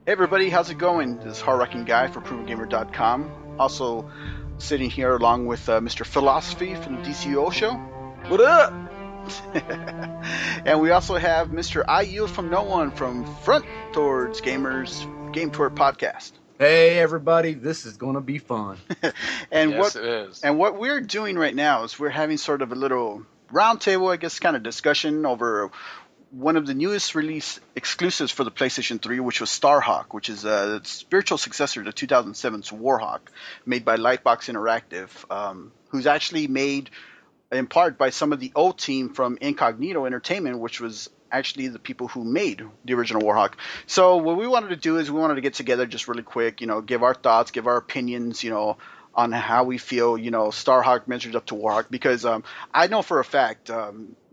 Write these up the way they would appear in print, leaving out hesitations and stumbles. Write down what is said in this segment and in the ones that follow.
Hey everybody, how's it going? This is hardrocknguy for ProvenGamer.com. Also sitting here along with Mr. PhilOsyfee from the DCO show. What up? And we also have Mr. I Yield from No One from Front Towards Gamers Gametwerp Podcast. Hey everybody, this is gonna be fun. and Yes, what it is. and what we're doing right now is we're having sort of a little roundtable, I guess, kind of discussion over one of the newest release exclusives for the PlayStation 3, which was Starhawk, which is a spiritual successor to 2007's Warhawk, made by Lightbox Interactive, who's actually made in part by some of the old team from Incognito Entertainment, which was actually the people who made the original Warhawk. So what we wanted to do is we wanted to get together just really quick, give our thoughts, give our opinions, on how we feel, Starhawk measures up to Warhawk, because I know for a fact,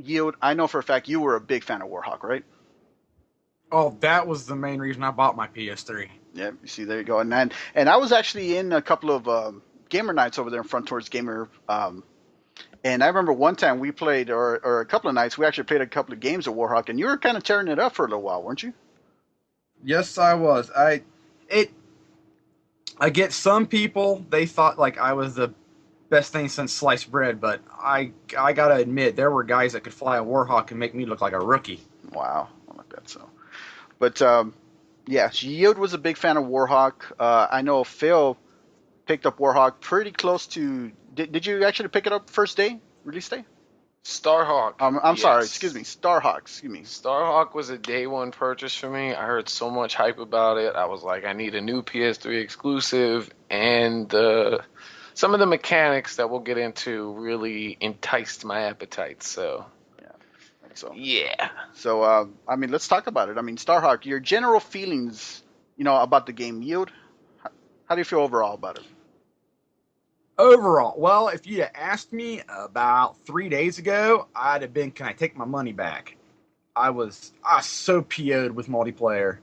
Yield, I know for a fact you were a big fan of Warhawk, right? Oh, that was the main reason I bought my PS3. Yeah, you see, there you go. And I was actually in a couple of gamer nights over there in Front Towards Gamer. And I remember one time we played, or a couple of nights, we actually played a couple of games of Warhawk, and you were kind of tearing it up for a little while, weren't you? Yes, I was. I get some people, they thought like I was the best thing since sliced bread, but I gotta admit there were guys that could fly a Warhawk and make me look like a rookie. Wow, I like that. So, but yeah, Yield was a big fan of Warhawk. I know Phil picked up Warhawk pretty close to. Did you actually pick it up first day, release day? Starhawk. I'm sorry, Yes. excuse me, Starhawk, excuse me. Starhawk was a day one purchase for me. I heard so much hype about it. I was like, I need a new PS3 exclusive, and some of the mechanics that we'll get into really enticed my appetite. So, Yeah, so yeah. I mean, let's talk about it. I mean, Starhawk, your general feelings, about the game. Yield. How do you feel overall about it? Overall, well, if you'd have asked me about 3 days ago, I'd have been, can I take my money back? I was so PO'd with multiplayer,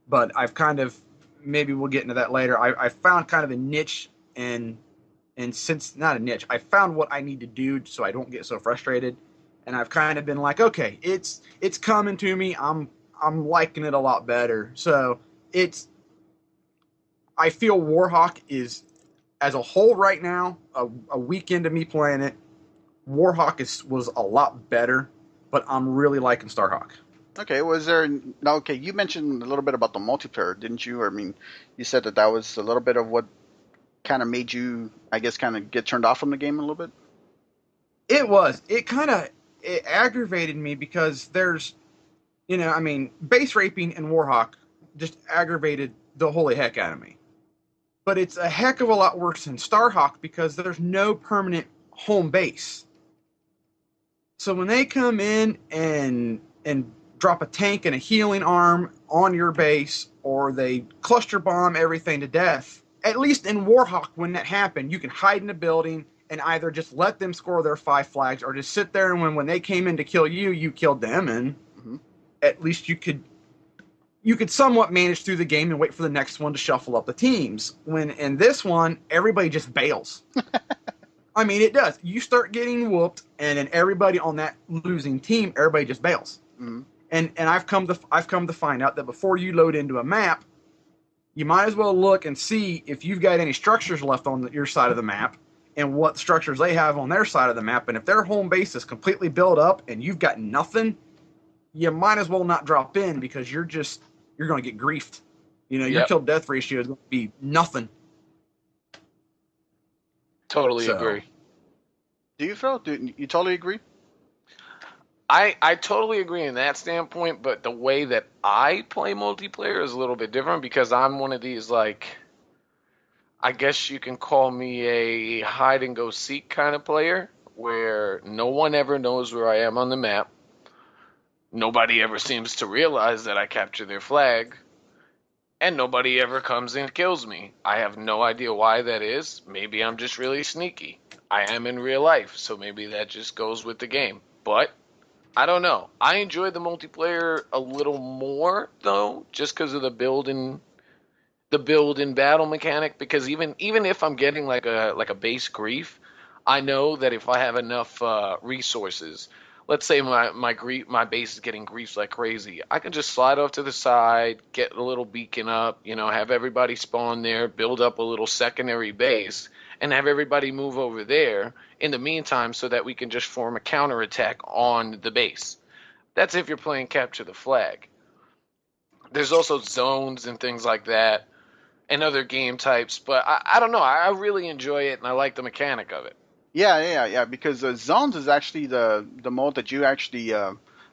but I've kind of, maybe we'll get into that later. I found kind of a niche, and since not a niche, I found what I need to do so I don't get so frustrated. And I've kind of been like, okay, it's coming to me. I'm liking it a lot better. So it's I feel Warhawk is, as a whole right now, a week into me playing it, Warhawk was a lot better, but I'm really liking Starhawk. Okay, was there now? Okay, you mentioned a little bit about the multiplayer, didn't you? I mean, you said that was a little bit of what kind of made you, I guess, kind of get turned off from the game a little bit. It aggravated me because there's, I mean, base raping in Warhawk just aggravated the holy heck out of me. But it's a heck of a lot worse in Starhawk because there's no permanent home base. So when they come in and drop a tank and a healing arm on your base, or they cluster bomb everything to death, at least in Warhawk, when that happened, you can hide in a building and either just let them score their 5 flags, or just sit there, and when they came in to kill you, you killed them, and Hmm. at least you could somewhat manage through the game and wait for the next one to shuffle up the teams. When in this one, everybody just bails. I mean, it does. You start getting whooped, and then everybody on that losing team, everybody just bails. Hmm. And I've come to find out that before you load into a map, you might as well look and see if you've got any structures left on your side of the map, and what structures they have on their side of the map. And if their home base is completely built up and you've got nothing, you might as well not drop in, because you're going to get griefed. Your Yep. kill death ratio is going to be nothing. Totally So, agree. Do you, Phil? Do you totally agree? I totally agree in that standpoint, but the way that I play multiplayer is a little bit different because I'm one of these, like, I guess you can call me a hide and go seek kind of player where no one ever knows where I am on the map. Nobody ever seems to realize that I capture their flag, and nobody ever comes and kills me. I have no idea why that is. Maybe I'm just really sneaky. I am in real life, so maybe that just goes with the game. But I don't know. I enjoy the multiplayer a little more though, just because of the build and battle mechanic. Because even if I'm getting like a base grief, I know that if I have enough resources, let's say my base is getting griefs like crazy. I can just slide off to the side, get a little beacon up, have everybody spawn there, build up a little secondary base, and have everybody move over there in the meantime so that we can just form a counterattack on the base. That's if you're playing capture the flag. There's also zones and things like that and other game types, but I don't know. I really enjoy it and I like the mechanic of it. Yeah. Because Zones is actually the mode that you actually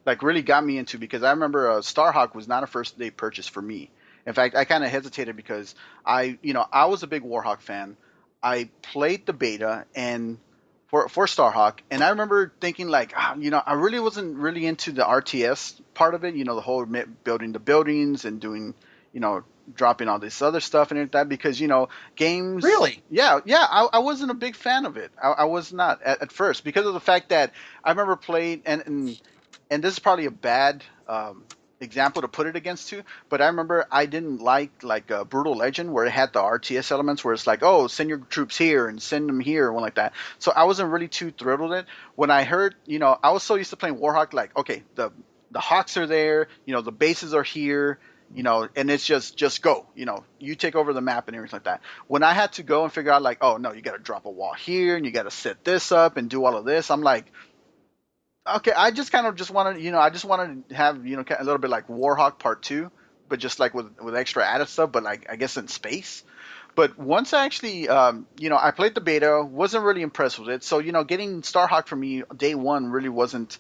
like really got me into, because I remember Starhawk was not a first day purchase for me. In fact, I kind of hesitated because I was a big Warhawk fan. I played the beta and for Starhawk, and I remember thinking like, I really wasn't really into the RTS part of it. The whole building the buildings and doing, dropping all this other stuff and like that, because games. Really? Yeah. I wasn't a big fan of it. I was not at first, because of the fact that I remember playing and this is probably a bad example to put it against too, but I remember I didn't like Brutal Legend, where it had the RTS elements, where it's like, oh, send your troops here and send them here and one like that. So I wasn't really too thrilled with it. When I heard, I was so used to playing Warhawk, like, okay, the Hawks are there, the bases are here, and it's just go, you take over the map and everything like that. When I had to go and figure out like, oh no, you got to drop a wall here and you got to set this up and do all of this, I'm like, okay, I just kind of just wanted, I just wanted to have, a little bit like Warhawk Part 2, but just like with extra added stuff, but like I guess in space. But once I actually, I played the beta, wasn't really impressed with it. So, getting Starhawk for me day one really wasn't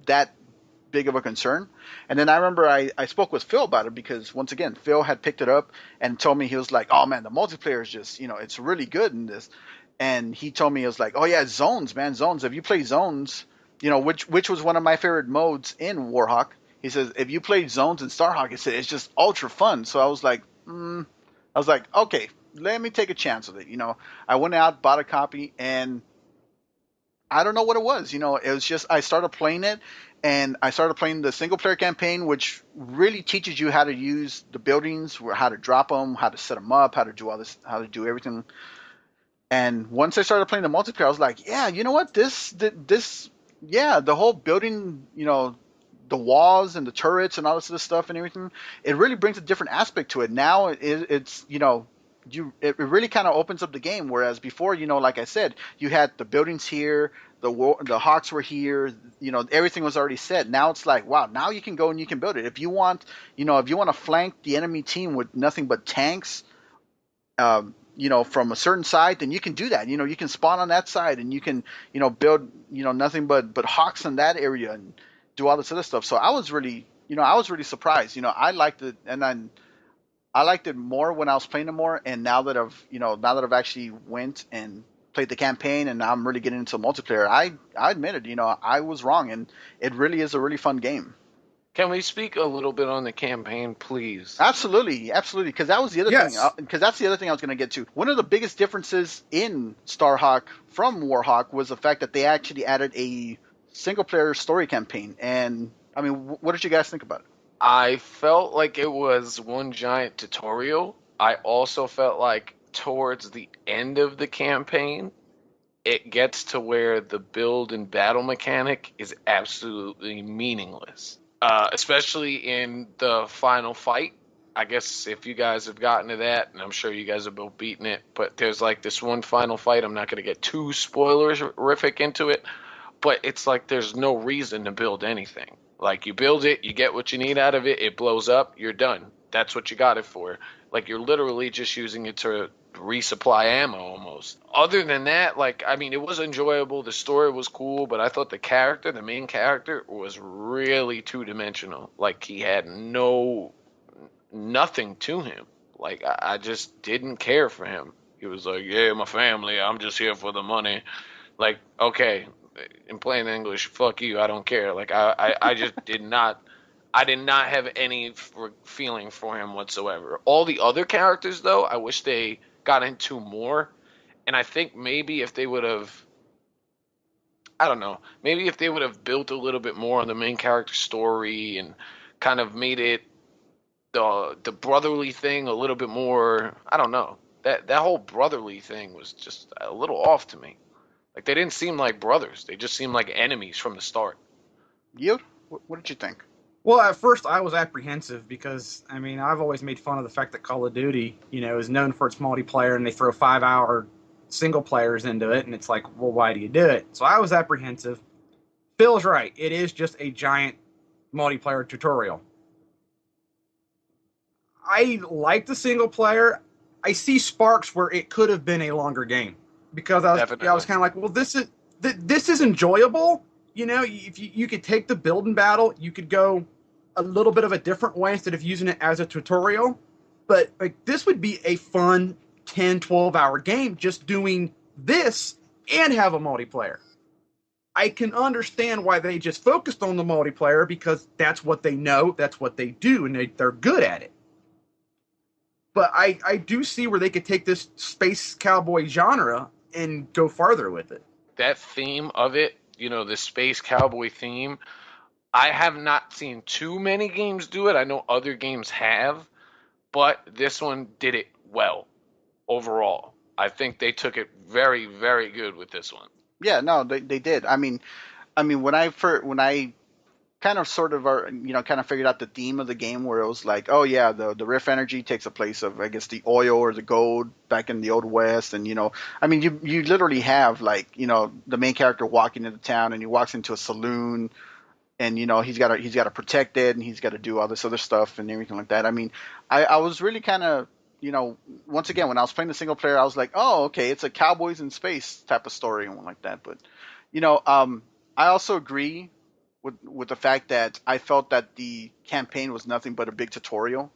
that big of a concern. And then I remember I spoke with Phil about it, because once again, Phil had picked it up and told me, he was like, oh man, the multiplayer is just, it's really good in this. And he told me, it was like, oh yeah, Zones, man, Zones. If you play Zones, which was one of my favorite modes in Warhawk. He says, if you play Zones in Starhawk, he said, it's just ultra fun. So I was like, okay, let me take a chance with it. I went out, bought a copy, and I don't know what it was. It was just, I started playing it, and I started playing the single player campaign, which really teaches you how to use the buildings, how to drop them, how to set them up, how to do all this, how to do everything. And once I started playing the multiplayer, I was like, yeah, you know what, the whole building, the walls and the turrets and all this other stuff and everything, it really brings a different aspect to it. Now it's it really kind of opens up the game. Whereas before, like I said, you had the buildings here, the Hawks were here, everything was already set. Now it's like, wow, now you can go and you can build it. If you want, if you want to flank the enemy team with nothing but tanks, from a certain side, then you can do that. You can spawn on that side and you can, build, nothing but Hawks in that area and do all this other stuff. So I was really surprised. I liked it, and then I liked it more when I was playing it more. And now that I've actually went and played the campaign, and now I'm really getting into multiplayer, I admit it. I was wrong, and it really is a really fun game. Can we speak a little bit on the campaign, please? Absolutely. Because that was the other thing. Because that's the other thing I was going to get to. One of the biggest differences in Starhawk from Warhawk was the fact that they actually added a single-player story campaign. And, I mean, what did you guys think about it? I felt like it was one giant tutorial. I also felt like towards the end of the campaign, it gets to where the build and battle mechanic is absolutely meaningless. Especially in the final fight. I guess if you guys have gotten to that, and I'm sure you guys have both beaten it, but there's like this one final fight. I'm not going to get too spoilerific into it, but it's like there's no reason to build anything. Like, you build it, you get what you need out of it, it blows up, you're done. That's what you got it for. Like, you're literally just using it to resupply ammo almost. Other than that, it was enjoyable. The story was cool, but I thought the main character, was really two-dimensional. Like, he had nothing to him. Like, I just didn't care for him. He was like, yeah, my family, I'm just here for the money. Like, okay, in plain English, fuck you, I don't care. Like, I just did not have any feeling for him whatsoever. All the other characters, though, I wish they got into more. And I think maybe if they would have, maybe if they would have built a little bit more on the main character story and kind of made it the brotherly thing a little bit more, I don't know. That whole brotherly thing was just a little off to me. Like, they didn't seem like brothers. They just seemed like enemies from the start. You? What did you think? Well, at first I was apprehensive because I mean I've always made fun of the fact that Call of Duty, is known for its multiplayer, and they throw 5-hour single players into it, and it's like, well, why do you do it? So I was apprehensive. Phil's right; it is just a giant multiplayer tutorial. I like the single player. I see sparks where it could have been a longer game because I was kind of like, well, this is enjoyable. If you could take the building battle, you could go a little bit of a different way instead of using it as a tutorial. But like this would be a fun 10, 12-hour game just doing this and have a multiplayer. I can understand why they just focused on the multiplayer because that's what they know, that's what they do, and they're good at it. But I do see where they could take this space cowboy genre and go farther with it. That theme of it, the space cowboy theme, I have not seen too many games do it. I know other games have, but this one did it well overall. I think they took it very, very good with this one. Yeah, no, they did. I mean, when I kind of sort of kind of figured out the theme of the game where it was like, oh yeah, the rift energy takes a place of, I guess, the oil or the gold back in the old west. And you literally have like, the main character walking into town, and he walks into a saloon, and he's got to protect it, and he's got to do all this other stuff and everything like that. I mean, I was really kind of, once again, when I was playing the single player, I was like, oh, okay, it's a cowboys in space type of story and one like that. But I also agree with the fact that I felt that the campaign was nothing but a big tutorial.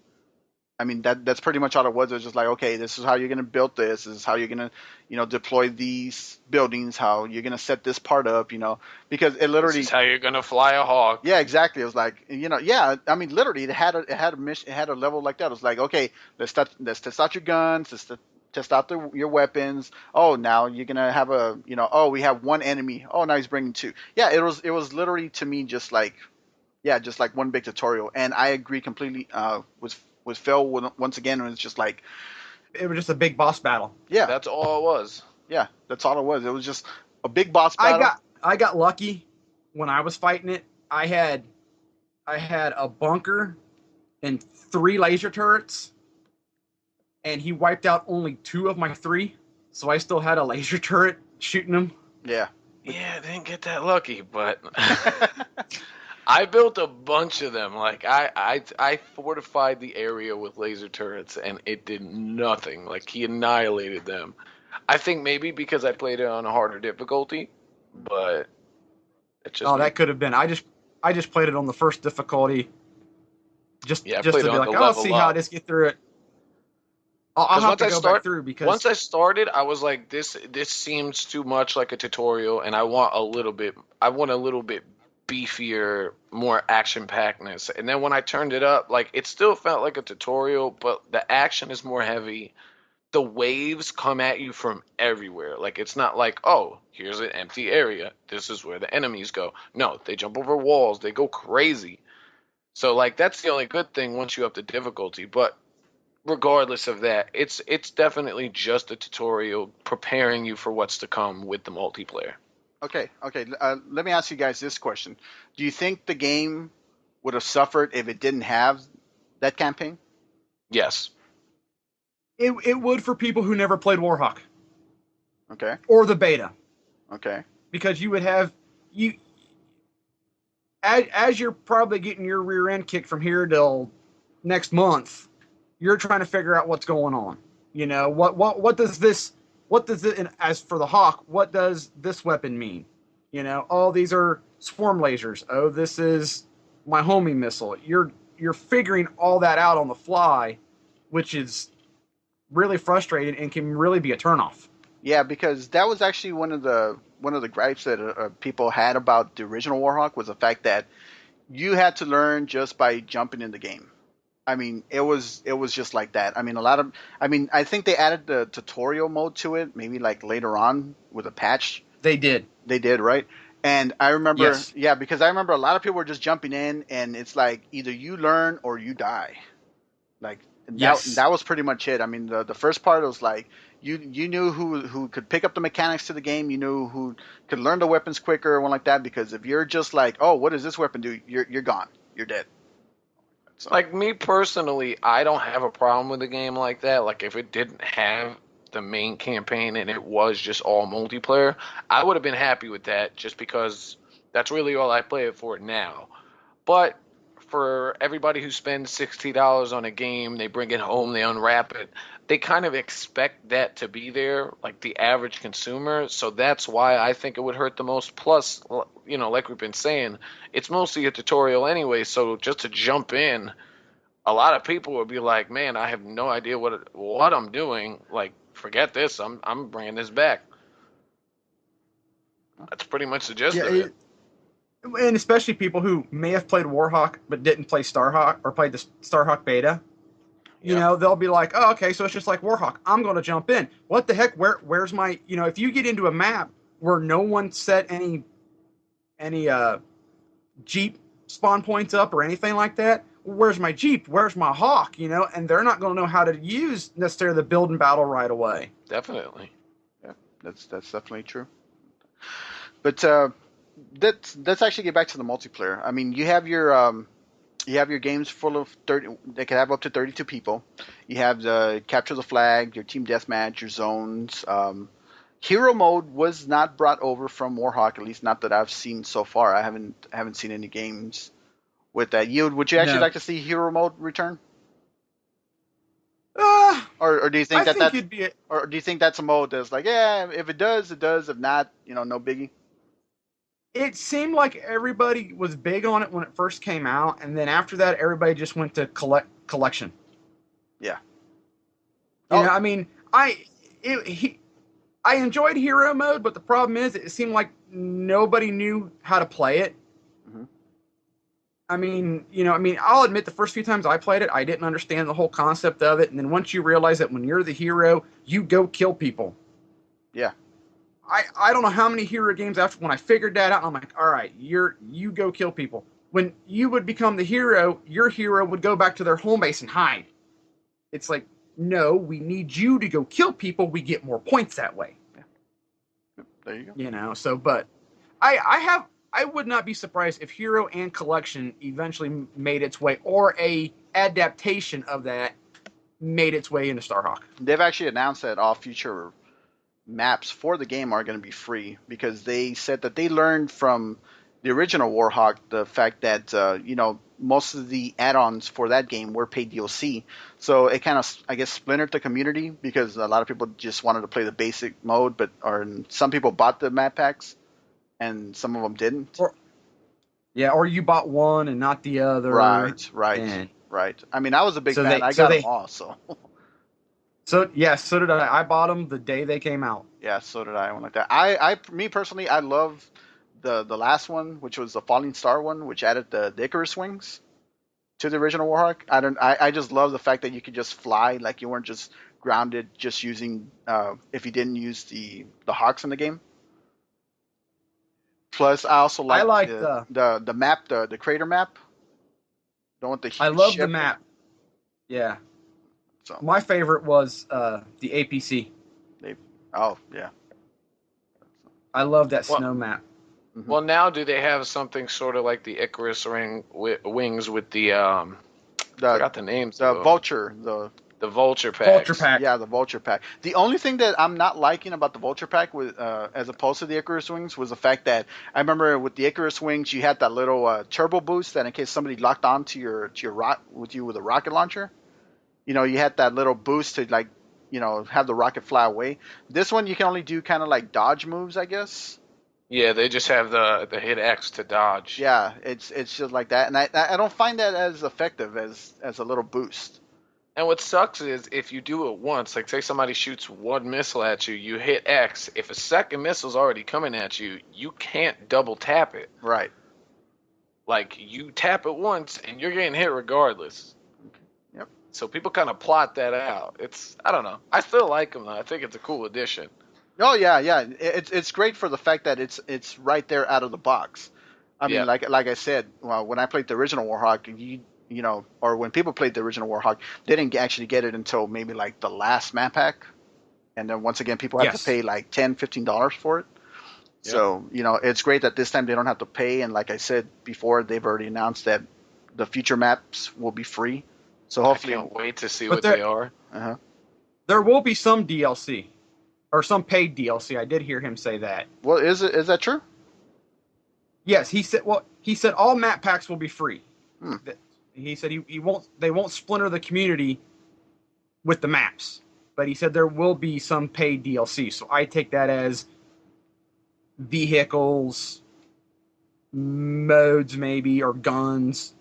I mean, that's pretty much all it was. It was just like, okay, this is how you're going to build this. This is how you're going to, deploy these buildings, how you're going to set this part up, because it literally. This is how you're going to fly a hawk. Yeah, exactly. It was like, yeah, I mean, literally, it had a mission, it had a level like that. It was like, okay, let's test out your guns, test out your weapons. Oh, now you're going to have oh, we have one enemy. Oh, now he's bringing two. Yeah, it was literally, to me, just like one big tutorial. And I agree completely with Phil once again. It was just like, it was just a big boss battle. Yeah, that's all it was. Yeah, that's all it was. It was just a big boss battle. I got lucky when I was fighting it. I had a bunker and 3 laser turrets, and he wiped out only 2 of my 3. So I still had a laser turret shooting him. Yeah. Yeah, I didn't get that lucky, but I built a bunch of them. Like I fortified the area with laser turrets, and it did nothing. Like he annihilated them. I think maybe because I played it on a harder difficulty, but it just. That could have been. I just played it on the first difficulty. Just to be like, I'll see how I just get through it. I'll have to go back through because once I started, I was like, this seems too much like a tutorial, and I want a little bit beefier, more action-packedness. And then when I turned it up, like it still felt like a tutorial, but the action is more heavy. The waves come at you from everywhere. Like it's not like, oh, here's an empty area. This is where the enemies go. No, they jump over walls. They go crazy. So like that's the only good thing once you up the difficulty. But regardless of that, it's definitely just a tutorial preparing you for what's to come with the multiplayer. Okay. Let me ask you guys this question: do you think the game would have suffered if it didn't have that campaign? Yes. It would for people who never played Warhawk. Okay. Or the beta. Okay. Because you would have as you're probably getting your rear end kicked from here till next month, you're trying to figure out what's going on. What does it, and as for the Hawk, what does this weapon mean? Oh, these are swarm lasers. Oh, this is my homing missile. You're figuring all that out on the fly, which is really frustrating and can really be a turnoff. Yeah, because that was actually one of the gripes that people had about the original Warhawk was the fact that you had to learn just by jumping in the game. I mean, it was just like that. I mean, I think they added the tutorial mode to it, maybe like later on with a patch. They did, right? And I remember, yes. Yeah, because I remember a lot of people were just jumping in, and it's like either you learn or you die. Like And Yes. that was pretty much it. I mean, the first part was like you knew who could pick up the mechanics to the game. You knew who could learn the weapons quicker or one like that. Because if you're just like, oh, what does this weapon do? You're gone. You're dead. So Like me personally, I don't have a problem with a game like that. Like if it didn't have the main campaign and it was just all multiplayer, I would have been happy with that just because that's really all I play it for now. But for everybody who spends $60 on a game, they bring it home, they unwrap it, they kind of expect that to be there, like the average consumer. So that's why I think it would hurt the most. Plus, like we've been saying, it's mostly a tutorial anyway. So just to jump in, a lot of people would be like, "Man, I have no idea what I'm doing. Like, forget this. I'm bringing this back." That's pretty much the gist Yeah, of it. and especially people who may have played Warhawk but didn't play Starhawk or played the Starhawk beta. Yeah. They'll be like, oh, okay, so it's just like Warhawk. I'm going to jump in. What the heck? Where's my, if you get into a map where no one set any Jeep spawn points up or anything like that, where's my Jeep? Where's my Hawk? And they're not going to know how to use necessarily the build and battle right away. Definitely. yeah, that's definitely true. But let's actually get back to the multiplayer. I mean, you have your games full of 30. They can have up to 32 people. You have the capture the flag, your team deathmatch, your zones. Hero mode was not brought over from Warhawk, at least not that I've seen so far. I haven't seen any games with that. Would you actually No. like to see hero mode return, or do you think I think that's it'd be or do you think that's a mode that's like, yeah, if it does, it does. If not, no biggie. it seemed like everybody was big on it when it first came out, and then after that, everybody just went to collection. Yeah. I mean, I enjoyed hero mode, but the problem is, it seemed like nobody knew how to play it. Mm-hmm. I mean, I'll admit the first few times I played it, I didn't understand the whole concept of it, and then once you realize that when you're the hero, you go kill people. Yeah. I don't know how many hero games after when I figured that out, I'm like, all right, you go kill people. When you would become the hero, your hero would go back to their home base and hide. It's like, no, we need you to go kill people. We get more points that way. There you go. So, but I would not be surprised if hero and collection eventually made its way, or a adaptation of that made its way into Starhawk. They've actually announced that all future maps for the game are going to be free because they said that they learned from the original Warhawk the fact that most of the add-ons for that game were paid DLC. So it kind of, I guess, splintered the community because a lot of people just wanted to play the basic mode, or some people bought the map packs and some of them didn't. Or you bought one and not the other. Right. I mean, I was a big fan. I got them all, so. So did I. I bought them the day they came out. Yeah, so did I. One like that. Me personally, I love the last one, which was the Falling Star one, which added the Icarus wings to the original Warhawk. I just love the fact that you could just fly, like you weren't just grounded, just using if you didn't use the Hawks in the game. Plus, I also like the map, the crater map. The one with the huge I love ship. the map. Yeah. So my favorite was the APC. Oh yeah. I love that snow map. Mm-hmm. Well, now do they have something sort of like the Icarus wings with the I forgot the names. The Vulture, the Vulture pack. Vulture pack. Yeah, the Vulture pack. The only thing that I'm not liking about the Vulture pack, as opposed to the Icarus wings, was the fact that I remember with the Icarus wings, you had that little turbo boost that in case somebody locked onto your with a rocket launcher, you had that little boost to have the rocket fly away. This one you can only do kind of like dodge moves, I guess. Yeah, they just have the hit X to dodge. Yeah, it's just like that, and I don't find that as effective as a little boost. And what sucks is if you do it once, like say somebody shoots one missile at you, you hit X. If a second missile's already coming at you, you can't double tap it. Right. Like you tap it once and you're getting hit regardless. Yep. So people kind of plot that out. I don't know. I still like them though. I think it's a cool addition. Oh yeah. It's great for the fact that it's right there out of the box. I mean, like I said, when I played the original Warhawk, or when people played the original Warhawk, they didn't actually get it until maybe like the last map pack, and then once again people have to Yes. pay like $10-15 for it. Yep. So it's great that this time they don't have to pay, and like I said before, they've already announced that the future maps will be free. So I hopefully, can't wait to see But what they are. uh-huh. There will be some DLC or some paid DLC. I did hear him say that. Well, is that true? Yes, he said. Well, he said all map packs will be free. Hmm. He said he won't. They won't splinter the community with the maps, but he said there will be some paid DLC. So I take that as vehicles, modes, maybe, or guns.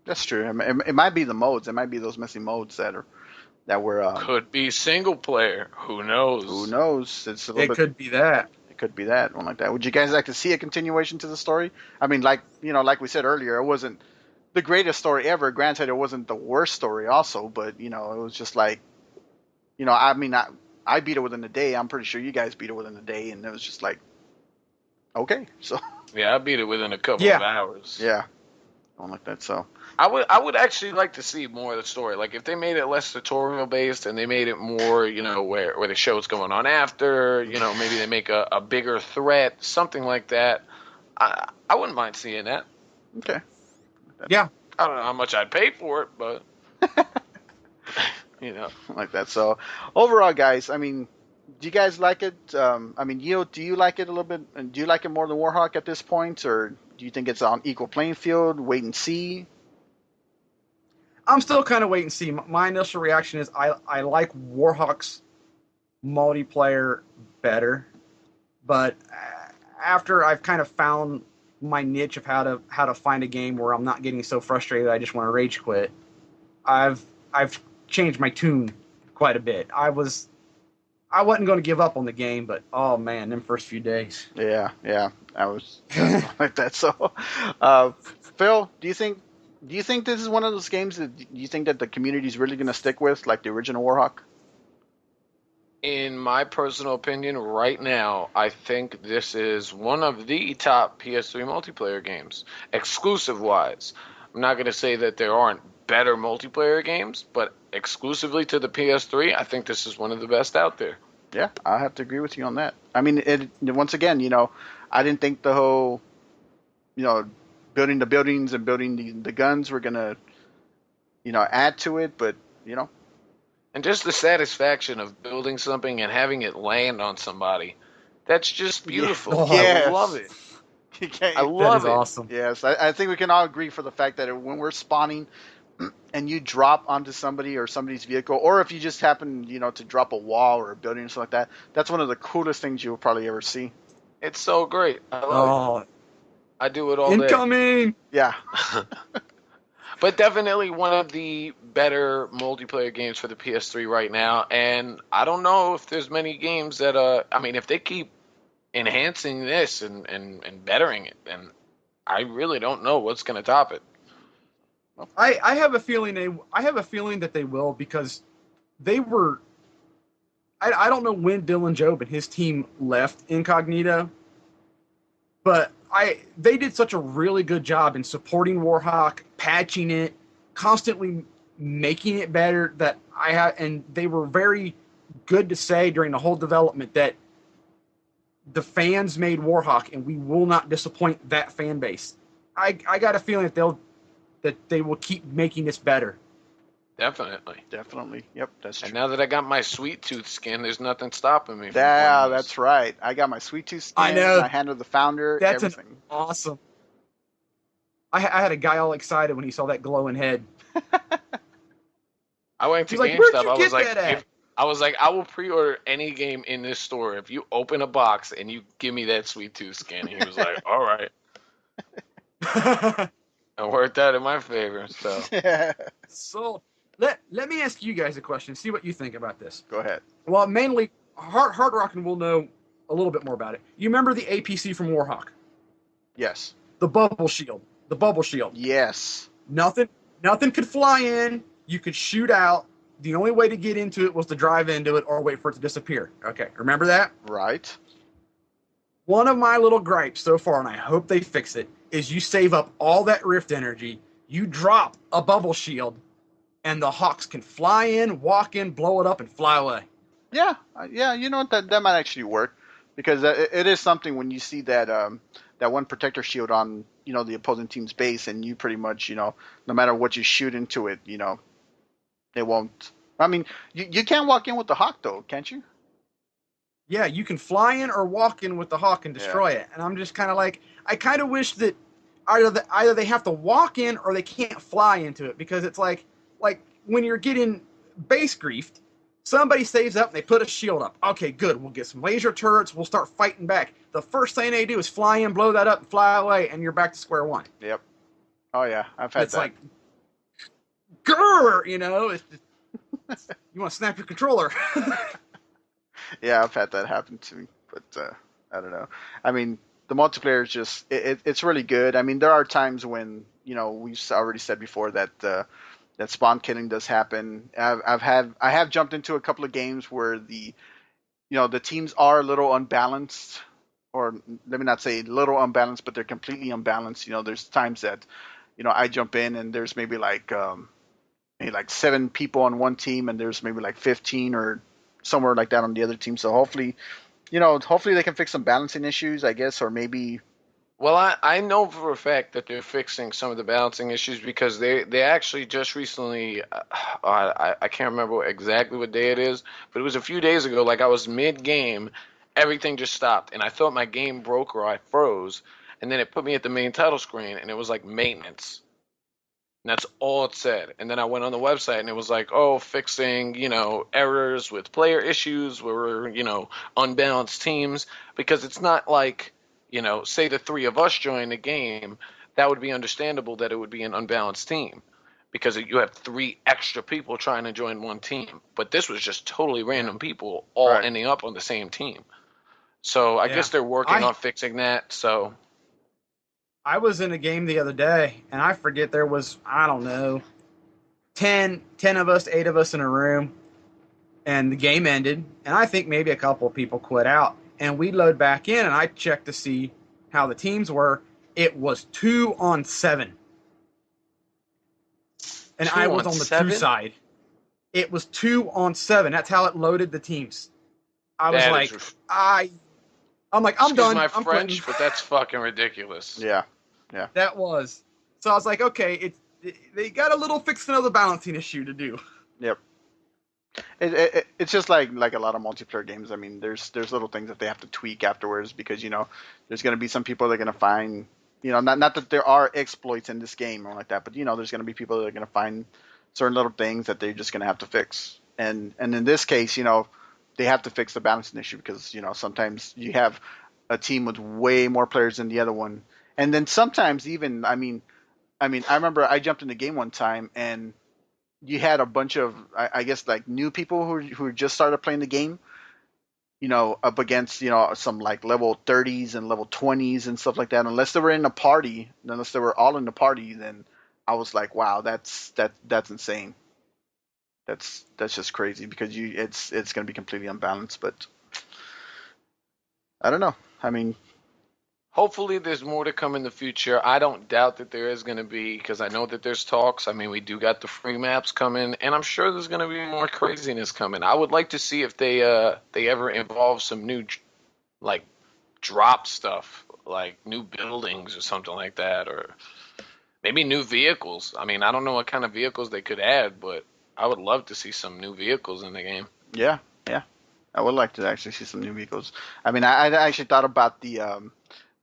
That's true. I mean, it might be the modes. It might be those missing modes that were. Could be single player. Who knows? Who knows? It's a little It bit. could be that. It could be that one like that. Would you guys like to see a continuation to the story? I mean, like we said earlier, it wasn't the greatest story ever. Granted, it wasn't the worst story, also, but it was just like, I mean, I beat it within a day. I'm pretty sure you guys beat it within a day, and it was just like, okay, so Yeah, I beat it within a couple of hours. yeah, one like that. So I would actually like to see more of the story. Like if they made it less tutorial based and they made it more, where the show's going on after, maybe they make a bigger threat, something like that. I wouldn't mind seeing that. okay, Yeah. I don't know how much I'd pay for it, but like that. So overall, guys, I mean, do you guys like it? I mean, do you like it a little bit? And do you like it more than Warhawk at this point, or do you think it's on equal playing field? Wait and see. I'm still kind of wait and see. My initial reaction is I like Warhawk's multiplayer better, but after I've kind of found my niche of how to find a game where I'm not getting so frustrated I just want to rage quit, I've changed my tune quite a bit. I wasn't going to give up on the game, but oh man, them first few days. Yeah, I was like that. So, Phil, do you think this is one of those games that you think that the community is really going to stick with, like the original Warhawk? in my personal opinion, right now, I think this is one of the top PS3 multiplayer games, exclusive-wise. I'm not going to say that there aren't better multiplayer games, but exclusively to the PS3, I think this is one of the best out there. Yeah, I have to agree with you on that. I mean, once again, I didn't think the whole, building the buildings and building the guns were going to, add to it, but, And just the satisfaction of building something and having it land on somebody, that's just beautiful. Yeah. Yes. I love it. Okay. I love That is it. awesome. Yes, I think we can all agree for the fact that when we're spawning and you drop onto somebody or somebody's vehicle, or if you just happen, to drop a wall or a building or something like that, that's one of the coolest things you'll probably ever see. It's so great. I love it. I do it all day. Incoming! Yeah. But definitely one of the better multiplayer games for the PS3 right now. And I don't know if there's many games that, if they keep enhancing this and bettering it, then I really don't know what's going to top it. I have a feeling that they will, because they were. I don't know when Dylan Job and his team left Incognito, but they did such a really good job in supporting Warhawk, patching it, constantly making it better, that and they were very good to say during the whole development that the fans made Warhawk, and we will not disappoint that fan base. I got a feeling that they will keep making this better. Definitely. Yep, that's true. And now that I got my Sweet Tooth skin, there's nothing stopping me from Yeah, playing this. that's right. I got my Sweet Tooth skin. I know. I handled the founder. That's everything. Awesome. I had a guy all excited when he saw that glowing head. I went to He's like, "Where'd GameStop. you I was get like, that at?" I will pre-order any game in this store if you open a box and you give me that Sweet Tooth skin. He was like, all right. It worked out in my favor. So So let me ask you guys a question. See what you think about this. Go ahead. Well, mainly Hard Rockin' will know a little bit more about it. You remember the APC from Warhawk? Yes. The bubble shield. The bubble shield. Yes. Nothing could fly in. You could shoot out. The only way to get into it was to drive into it or wait for it to disappear. Okay, remember that? Right. One of my little gripes so far, and I hope they fix it, is you save up all that rift energy, you drop a bubble shield, and the Hawks can fly in, walk in, blow it up, and fly away. Yeah, yeah. You know what? That might actually work because it is something when you see that one protector shield on the opposing team's base, and you pretty much no matter what you shoot into it, it won't. I mean, you can walk in with the Hawk though, can't you? Yeah, you can fly in or walk in with the Hawk and Yeah. destroy it. And I'm just kind of like, I kind of wish that either they have to walk in or they can't fly into it, because it's like when you're getting base griefed, somebody saves up and they put a shield up. Okay, good. We'll get some laser turrets. We'll start fighting back. The first thing they do is fly in, blow that up, and fly away, and you're back to square one. Yep. Oh yeah, I've had It's that. like, grrr, you want to snap your controller. Yeah, I've had that happen to me, but I don't know. I mean, the multiplayer is just it's really good. I mean, there are times when we've already said before that that spawn killing does happen. I have jumped into a couple of games where the teams are a little unbalanced, or let me not say little unbalanced, but they're completely unbalanced. There's times that I jump in and there's maybe like 7 people on one team, and there's maybe like 15 or somewhere like that on the other team. So hopefully they can fix some balancing issues, I guess, or maybe. Well, I know for a fact that they're fixing some of the balancing issues because they actually just recently, I can't remember exactly what day it is, but it was a few days ago. Like I was mid game, everything just stopped, and I thought my game broke or I froze, and then it put me at the main title screen, and it was like maintenance. And that's all it said. And then I went on the website and it was like, oh, fixing, errors with player issues where, unbalanced teams. Because it's not like, say the 3 of us join the game, that would be understandable that it would be an unbalanced team. Because you have 3 extra people trying to join one team. But this was just totally random people all Right. ending up on the same team. So I guess they're working on fixing that. So I was in a game the other day, and I forget there was, I don't know, 10 of us, 8 of us in a room, and the game ended, and I think maybe a couple of people quit out, and we load back in, and I checked to see how the teams were. It was 2 on 7. And I was on the 2 side. It was 2 on 7. That's how it loaded the teams. I was like, I'm like, I'm done. Excuse my I'm French, quitting. but that's fucking ridiculous. Yeah. That was. So I was like, okay, they got a little fixing of the balancing issue to do. Yep. It's just like a lot of multiplayer games. I mean, there's little things that they have to tweak afterwards because there's going to be some people that are going to find not that there are exploits in this game or like that, but there's going to be people that are going to find certain little things that they're just going to have to fix. And in this case, they have to fix the balancing issue because sometimes you have a team with way more players than the other one, and then sometimes even I remember I jumped in the game one time and you had a bunch of I guess like new people who just started playing the game, up against some like level 30s and level 20s and stuff like that. Unless they were in a party, unless they were all in the party, then I was like, wow, that's insane. That's just crazy because it's going to be completely unbalanced. But I don't know. I mean, Hopefully, there's more to come in the future. I don't doubt that there is going to be because I know that there's talks. I mean, we do got the free maps coming, and I'm sure there's going to be more craziness coming. I would like to see if they ever involve some new like drop stuff, like new buildings or something like that, or maybe new vehicles. I mean, I don't know what kind of vehicles they could add, but I would love to see some new vehicles in the game. yeah. I would like to actually see some new vehicles. I mean, I actually thought about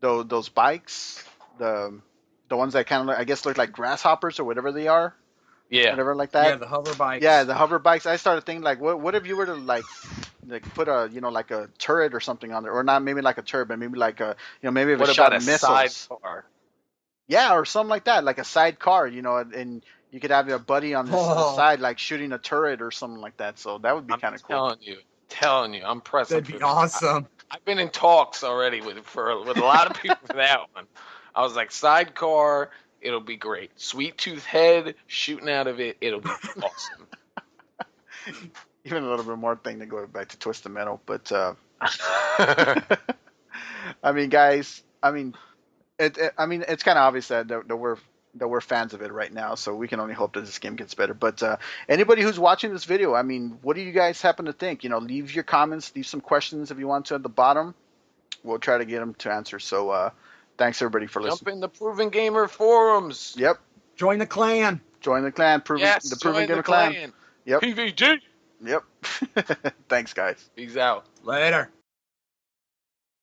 those bikes, the ones that kind of I guess look like grasshoppers or whatever they are. Yeah. Whatever like that. Yeah, the hover bikes. Yeah, the hover bikes. I started thinking like, what if you were to like put a like a turret or something on there, or not maybe like a turret, but maybe like a maybe if it What shot about a missiles. sidecar? Yeah, or something like that, like a sidecar, and you could have your buddy on the side like shooting a turret or something like that. So that would be kind of cool. Telling you, I'm pressing. That'd be awesome. I've been in talks already with a lot of people for that one. I was like, sidecar, it'll be great. Sweet tooth head shooting out of it, it'll be awesome. Even a little bit more thing to go back to Twisted Metal, but I mean, guys, I mean, it's kind of obvious that we're that we're fans of it right now. So we can only hope that this game gets better. But anybody who's watching this video, I mean, what do you guys happen to think? Leave your comments, leave some questions if you want to at the bottom. We'll try to get them to answer. So thanks everybody for listening. Jump in the Proven Gamer forums. Yep. Join the clan. Join the clan. Yes, the Proven join Gamer the clan. clan. Yep. PVG. Yep. Thanks, guys. Peace out. Later.